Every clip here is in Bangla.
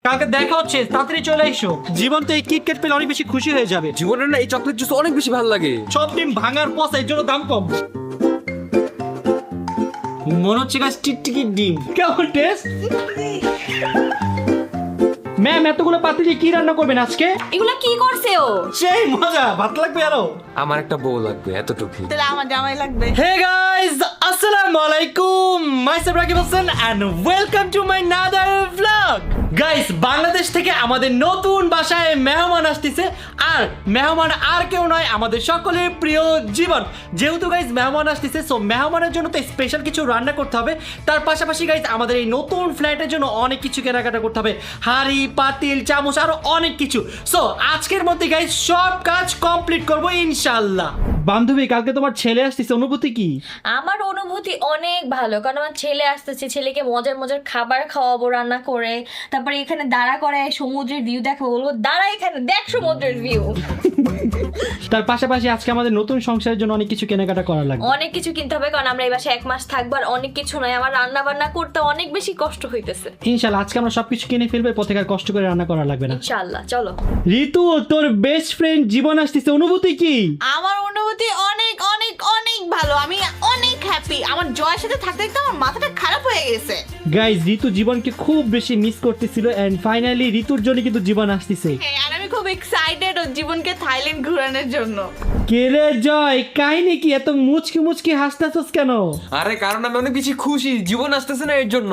কালকে দেখা হচ্ছে, তাড়াতাড়ি চলে এসো। জীবন তো এই কিটক্যাট পেলে অনেক বেশি খুশি হয়ে যাবে। জীবনের না এই চকলেট জুস অনেক বেশি ভালো লাগে। সব ডিম ভাঙার পচা, এর জন্য দাম কম। মনে হচ্ছে গাছ টিকটিকির ডিম। কেমন টেস্ট? ম্যাম, এতগুলো পাতিলে কি রান্না করবেন আজকে? এগুলা কি করছে ও? সেই মজা, ভাত লাগবে আরো। আমার একটা বউ লাগবে এতটুকু। তাহলে আমার জামাই লাগবে। Hey guys, assalamu alaikum. Myself Rakib Hossain and welcome to my another vlog. Guys, Bangladesh থেকে আমাদের নতুন বাসায় মেহমান আসতেছে, আর মেহমান আর কেউ নয়, আমাদের সকলের প্রিয় জীবন। যেহেতু গাইজ মেহমান আসতেছে, সো মেহমানের জন্য তো স্পেশাল কিছু রান্না করতে হবে। তার পাশাপাশি গাইজ আমাদের এই নতুন ফ্ল্যাটের জন্য অনেক কিছু কেনাকাটা করতে হবে, হাঁড়ি পাতিল চামচ আরো অনেক কিছু। সো আজকের মধ্যে গাইজ সব কাজ কমপ্লিট করব ইনশাআল্লাহ। বান্ধবী, কালকে তোমার ছেলে আসতেছে, অনুভূতি কি? আমার অনুভূতি অনেক ভালো, কারণ আমার ছেলে আসতেছে, ছেলেকে মজার মজার খাবার খাওয়াবো রান্না করে, তারপরে এখানে দাঁড়া করে সমুদ্রের ভিউ দেখাবো, বলবো দাঁড়া এখানে দেখ সমুদ্রের ভিউ। তার পাশাপাশি আজকে আমাদের নতুন সংসারের জন্য অনেক কিছু কেনাকাটা করা লাগবে। অনেক কিছু কিনতে হবে, কারণ আমরা এই বাসায় 1 মাস থাকবো, আর অনেক কিছু নয়, আমার রান্না বান্না করতে অনেক বেশি কষ্ট হইতেছে। ইনশাআল্লাহ আজকে আমরা সবকিছু কিনে ফেলবো, পথে আর কষ্ট করে রান্না করা লাগবে না। ইনশাআল্লাহ চলো। ঋতু, তোর বেস্ট ফ্রেন্ড জীবন আসতেছে, অনুভূতি কি? আমার অনুভূতি অনেক অনেক অনেক ভালো। আমি অনেক হ্যাপি। আমার জয়ের সাথে থাকতে থাকতে আমার মাথাটা খারাপ হয়ে গেছে। গাইজ, ঋতু জীবনকে খুব বেশি মিস করতেছিল, এন্ড ফাইনালি ঋতুর জন্য কিন্তু জীবন আসতেছে। হ্যাঁ, আর আমি খুব এক্সাইটেড ওর জীবনকে থাইল্যান্ড ঘোরানোর জন্য। কেরে জয়, কাহিনী কি? এত মুচকি মুচকি হাসতেছস কেন? আরে কারণ আমি অনেক বেশি খুশি, জীবন আসতেছে না এর জন্য।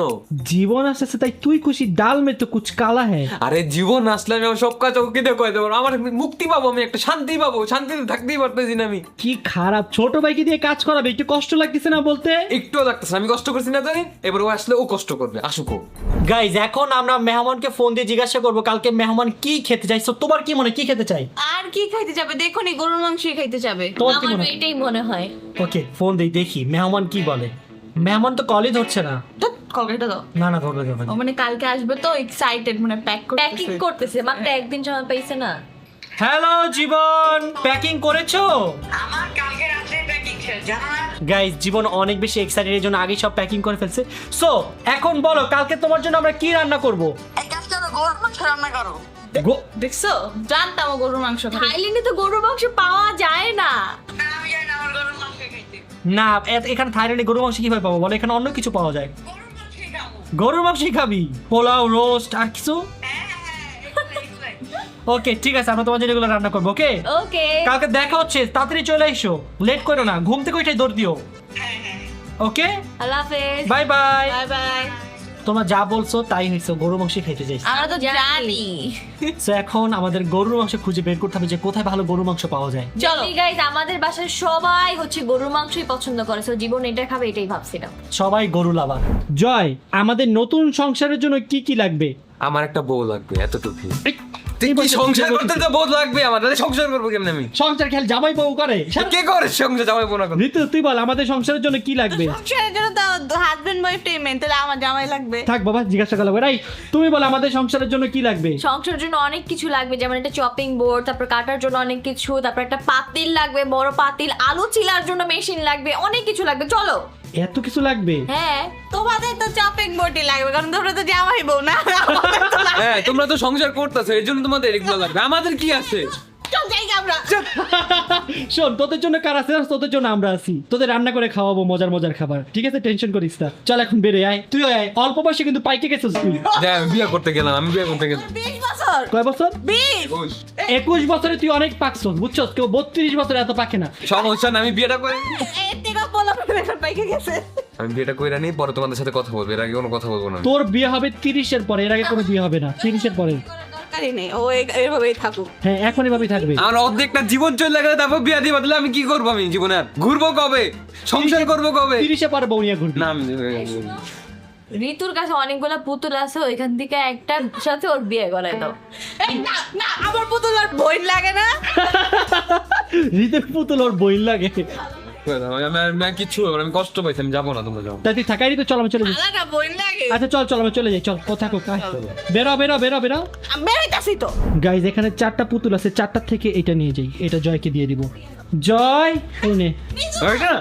জীবন আসতেছে তাই তুই খুশি? ডাল মে তো কুছ কালা হ্যায়। আরে জীবন আসলে আমি আমার সব কাজ ওকে দিয়ে করে দেবো, আমার মুক্তি পাবো, আমি একটা শান্তি পাবো, শান্তিতে থাকতেই পারতেছি না আমি। কি খারাপ, ছোট ভাইকে দিয়ে কাজ করাবে, একটু কষ্ট লাগতেছে না বলতে? একটুও লাগতেছে না, আমি কষ্ট করছি না জানি, এবার ও আসলে ও কষ্ট করবে, আসুক ও। গাইজ, এখন আমরা মেহমানকে ফোন দিয়ে জিজ্ঞাসা করবো কালকে মেহমান কি খেতে চাই। So, তোমার কি মনে, কি খেতে চাই? আর কি খাইতে যাবে? দেখো নি, গরুর মাংসই খাইতে যাবে। তোমার কি আমার মনে? এটাই মনে হয়। ওকে, ফোন দেই, দেখি মেহমান কি বলে। মেহমান তো কলই ধরছে না। কলকাতা দাও। না না, ধরবে ধরবে। ও মানে কালকে আসবে তো এক্সাইটেড, মানে প্যাক প্যাকিং করতেছে। করতেছে, মাত্র একদিন সময় পাইছে না। হ্যালো জীবন, প্যাকিং করেছো? আমার কালকে রাত্রে প্যাকিং শেষ, জানো না? গাইস, জীবন অনেক বেশি এক্সাইটেড, এর জন্য আগেই সব প্যাকিং করে ফেলছে। সো এখন বলো কালকে তোমার জন্য আমরা কি রান্না করব? এক কাজ করো, গরুর মাংস রান্না করো। দেখছো, জানতাম ও গরুর মাংস খাবে। থাইল্যান্ডে তো গরুর মাংস পাওয়া যায় না। না, আমি জানি না, আমার গরুর মাংস খাইতে। না, এখানে থাইল্যান্ডে গরুর মাংস কিভাবে পাবো বলো? এখানে অন্য কিছু পাওয়া যায়। গরুর মাংসই খাবো। গরুর মাংসই খাবি? পোলাও, রোস্ট আর কিছু? হ্যাঁ, এগুলাই। ওকে ঠিক আছে, আমরা তোমার জন্য এগুলো রান্না করবো। ওকে, ওকে, কালকে দেখা হচ্ছে, তাড়াতাড়ি চলে এসো, লেট করো না, ঘুম থেকে ওইটাই দৌড় দিও। ওকে, আল্লাহ হাফেজ। Bye bye. Bye bye. তোমরা যা বলছো তাই হয়েছে, গরুর মাংস খাইতে চাইছি। আমরা তো জানি। সো এখন আমাদের গরুর মাংস খুঁজে বের করতে হবে যে কোথায় ভালো গরুর মাংস পাওয়া যায়। চলো। গাইস, আমাদের বাসায় সবাই হচ্ছে গরুর মাংসই পছন্দ করে, সো জীবন এটা খাবে এটাই ভাবছিলাম। সবাই গরু লাভার। জয়, আমাদের নতুন সংসারের জন্য কি কি লাগবে? আমার একটা বউ লাগবে এতটুকু। তুই কি সংসার করতে তো বউ লাগবে আমার, তাহলে সংসার করবো কেমন আমি? সংসার খেল জামাই বউ করে। কে করে সংসার জামাই বউ না করে? ঋতু, তুই বল আমাদের সংসারের জন্য কি লাগবে? সংসারের জন্য তো হাজবেন্ড ওয়াইফ মেন, তাহলে আমার জামাই লাগবে। থাক বাবা, জিজ্ঞাসা করা লাগবে। রাই, তুমি বল আমাদের সংসারের জন্য কি লাগবে? সংসারের জন্য অনেক কিছু লাগবে, যেমন একটা চপিং বোর্ড, তারপর কাটার জন্য অনেক কিছু, তারপর একটা পাতিল লাগবে, বড় পাতিল, আলু চিলার জন্য মেশিন লাগবে, অনেক কিছু লাগবে। চলো। এত কিছু লাগবে? হ্যাঁ, তোমাদের তো চপিং বোর্ডই লাগবে, কারণ তোমরা তো জামাই বউ না। আমাদের তো লাগবে। হ্যাঁ, তোমরা তো সংসার করতেছো, এর জন্য তোমাদের এগুলো লাগবে, আমাদের কি আছে? চল যাই আমরা। শোন, তোদের জন্য কার আছে, তোদের জন্য আমরা আছি। তোদের রান্না করে খাওয়াবো মজার মজার খাবার, ঠিক আছে? টেনশন করিস না। চল এখন বেরে আয়, তুই আয়। অল্প বয়সে কিন্তু পাইকে গেছিস তুই। যাই, আমি বিয়ে করতে গেলাম, আমি বিয়ে করতে গেলাম। 20 বছর। কয় বছর? 20। 21 বছরে তুই অনেক পাকছস, বুঝছস? কেউ 32 বছরে এত পাকে না। সমস্যা না, আমি বিয়েটা করে এর থেকে বলো বেটার পাইকে গেছে। আমি বিয়েটা করে নিই, পরে তোমাদের সাথে কথা বলবো, এর আগে কোনো কথা বলবো না। তোর বিয়ে হবে 30-এর পরে, এর আগে কোনো বিয়ে হবে না। 30-এর পরে। দরকারই নেই, ও এভাবেই থাকুক। হ্যাঁ, এখন এভাবেই থাকবে। আমার অর্ধেকটা জীবন চলে গেলে তারপর বিয়ে দিয়ে বদলে আমি কি করবো? আমি জীবনে আর ঘুরবো কবে? সংসার করবো কবে? 30-এ পরে বউ নিয়ে ঘুরবি। না, আমি ঋতুর কাছে অনেকগুলা পুতুল আছে, ওইখান থেকে একটা সাথে ওর বিয়ে করাই দাও। এই না না, আমার পুতুল আর বই লাগে না। ঋতুর পুতুল ওর বই লাগে। আমি কিচ্ছু আমি কষ্ট পাইছি, আমি যাবো না, তোমরা যাও। তাই তুই থাকাই তো, চল আমি চলে যাই। আলাদা বই লাগে। আচ্ছা চল চল, আমি চলে যাই। চল, কোথা কোক বেরো বেরো বেরো বেরো। আমি বেরোইতাছি তো। গাইজ, এখানে 4টা পুতুল আছে, 4টার থেকে এটা নিয়ে যাই। এটা জয়কে দিয়ে দিব। জয়, এই নে। ওইটা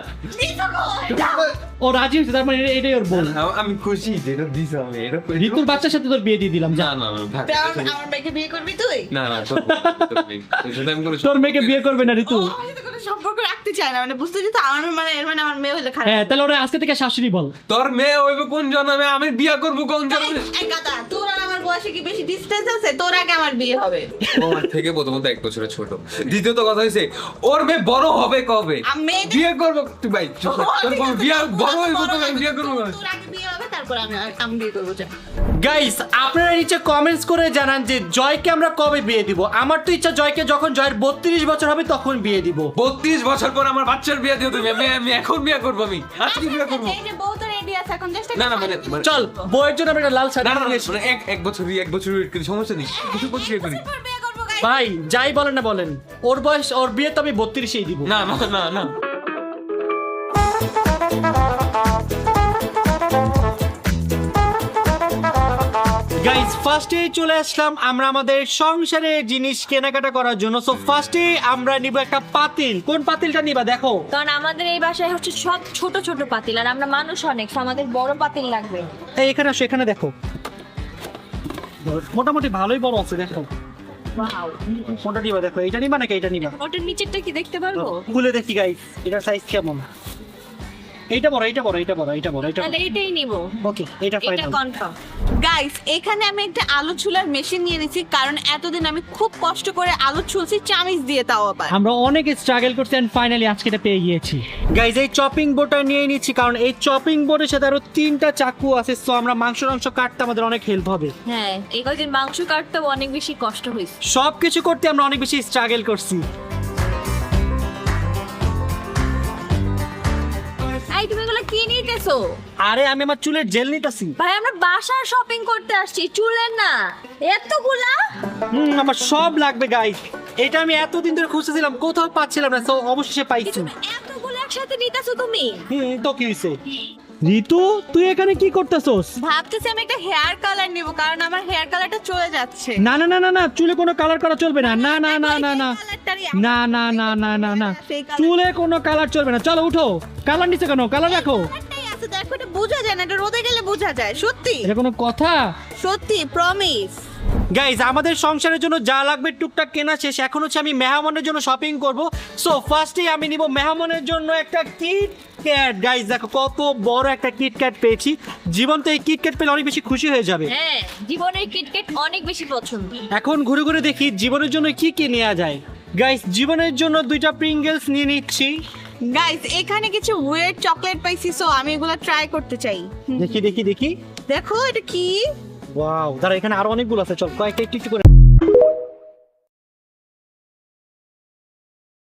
এই তো কই? ও রাজি হয়েছে, তার মানে এটাই ওর বোন। আমি খুশি যে এটা দিছো আমি এটা ঋতুর বাচ্চার সাথে তোর বিয়ে দিয়ে দিলাম, যা। না থাক। আমার মেয়েকে বিয়ে করবি তুই? না তোর সাথে আমি কোনো তোর মেয়েকে বিয়ে করবে না ঋতু? ও আমার সাথে কোনো সম্পর্ক রাখতে চায় না, মানে বুঝতে তো আমার মানে এর মানে আমার মেয়ে হলে খারাপ। হ্যাঁ, তাহলে ওরা আজকে থেকে শাশুড়ি বল। তোর মেয়ে হইবে কোন জন্মে, আমি বিয়ে করব কোন জন্মে? এই গাদা, তোর আর আমার বয়সে কি বেশি ডিসটেন্স আছে? তোর আগে আমার বিয়ে হবে। ও আমার থেকে প্রথমত 1 বছরের ছোট। দ্বিতীয়ত কথা হইছে ওর মেয়ে বড় হবে কবে? আমি মেয়ে- বিয়ে করব তুই ভাই চুপ কর। তোর ঠিক আছে, বিয়ে বড় তোর হইব তো বড় আমি বিয়ে করব না। তোর আগে বিয়ে হবে, তারপর আমি বিয়ে করবো, যা। গাইস, আপনারা নিচে কমেন্টস করে জানান যে জয়কে আমরা কবে বিয়ে দিব। আমার তো ইচ্ছা জয়কে যখন জয়ের 32 বছর হবে তখন বিয়ে দিব। 32 বছর পর আমার বাচ্চার বিয়ে দিও তুমি। আমি এখন বিয়ে করব, আমি আজকে বিয়ে করব। এই যে বউ তো রেডি আছে, এখন জাস্ট না মানে চল, বউয়ের জন্য আমরা একটা লাল শাড়ি না নিয়ে এসি। মানে এক বছর ওয়েট করি, সমস্যা নেই। কিছু করছি বিয়ে করি। বিয়ে করবো গাইস। ভাই যাই বলেন না বলেন, ওর বয়স, ওর বিয়ে তো আমি 32-এই দিব। না গাইস, ফার্স্টেই চলে আসলাম আমরা আমাদের সংসারের জিনিস কেনাকাটা করার জন্য। সো ফার্স্টেই আমরা নিব একটা পাতিল। কোন পাতিলটা নিবা দেখো? কারণ আমাদের এই বাসায় হচ্ছে সব ছোট ছোট পাতিল, আর আমরা মানুষ অনেক, so আমাদের বড় পাতিল লাগবে। এই এখানে আসো, এখানে দেখো, মোটামুটি ভালোই বড় আছে, দেখো। ওয়াও, কোনটা নিবা দেখো, এইটা নিবা নাকি এইটা নিবা? ওটার নিচেরটা কি দেখতে পারবো? খুলে দেখি গাইস, এটার সাইজ কেমন। এইটা বড়, এইটা বড়, এইটা বড়, এইটা বড়, এইটা তাহলে এটাই নিব, ওকে, এইটা এটা ফাইনাল। কনফার্ম। গাইস, এখানে আমি একটা আলু ছুলার মেশিন নিয়ে নিয়েছি, কারণ এতদিন আমি খুব কষ্ট করে আলু ছুলছি চামিচ দিয়ে, তাও আবার। আমরা অনেক স্ট্রাগল করছি এন্ড ফাইনালি আজকে এটা পেয়ে গিয়েছি। গাইস, এই চপিং বোর্ডটা নিয়ে নিচ্ছি কারণ এই চপিং বোর্ডের সাথে আরো 3টা চাকু আছে, সো আমরা মাংস কাটতে আমাদের অনেক হেল্প হবে। হ্যাঁ, এই কদিন মাংস কাটতেও অনেক বেশি কষ্ট হয়েছে। সবকিছু করতে আমরা অনেক বেশি স্ট্রাগল করছি। এই তুমি এগুলো কি নিতেছো? আরে আমি আমার চুলের জেল নিতেছি। ভাই আমরা বাসার শপিং করতে আসছি, চুলের না। এতগুলা? আমার সব লাগবে গাইস। এটা আমি এতদিন ধরে খুঁজতেছিলাম, কোথাও পাচ্ছিলাম না, সো অবশেষে পাইছি। তুমি এতগুলো একসাথে নিতেছো তুমি? তো কি হইছে? ঋতু, তুই এখানে কি করতেছস? ভাবতেছি আমি একটা হেয়ার কালার নিব, কারণ আমার হেয়ার কালারটা চলে যাচ্ছে। না না না না না, চুলে কোনো কালার করা চলবে না। না না না না না না না না না না না, চুলে কোনো কালার চলবে না। চলো উঠো। কালার নিচে কেন? কালার রাখো। কালারটাই আছে, দেখো, এটা বোঝা যায় না, এটা রোদে গেলে বোঝা যায়। সত্যি এটা কোনো কথা? সত্যি, প্রমিস। গাইজ, আমাদের সংসারের জন্য যা লাগবে টুকটাক কেনা শেষ। এখন হচ্ছে আমি মেহমানের জন্য শপিং করব। সো ফার্স্টেই আমি নিব মেহমানের জন্য একটা কিট ক্যাট। গাইজ দেখো কত বড় একটা কিট ক্যাট পেয়েছি। জীবন তো এই কিট ক্যাট পেলে অনেক বেশি খুশি হয়ে যাবে। হ্যাঁ, জীবনের কিটকেট অনেক বেশি পছন্দ। এখন ঘুরে ঘুরে দেখি জীবনের জন্য কি কি নেওয়া যায়। গাইজ, জীবনের জন্য 2টা প্রিঙ্গলস নিয়ে নিচ্ছি। গাইস, এখানে কিছু ওয়েট চকলেট পাইছি, সো আমি এগুলো ট্রাই করতে চাই। দেখি দেখি দেখি। দেখো এটা কি? ওয়াও, দাঁড়া, এখানে আরো অনেকগুলো আছে, চল কয়েকটা একটু একটু করে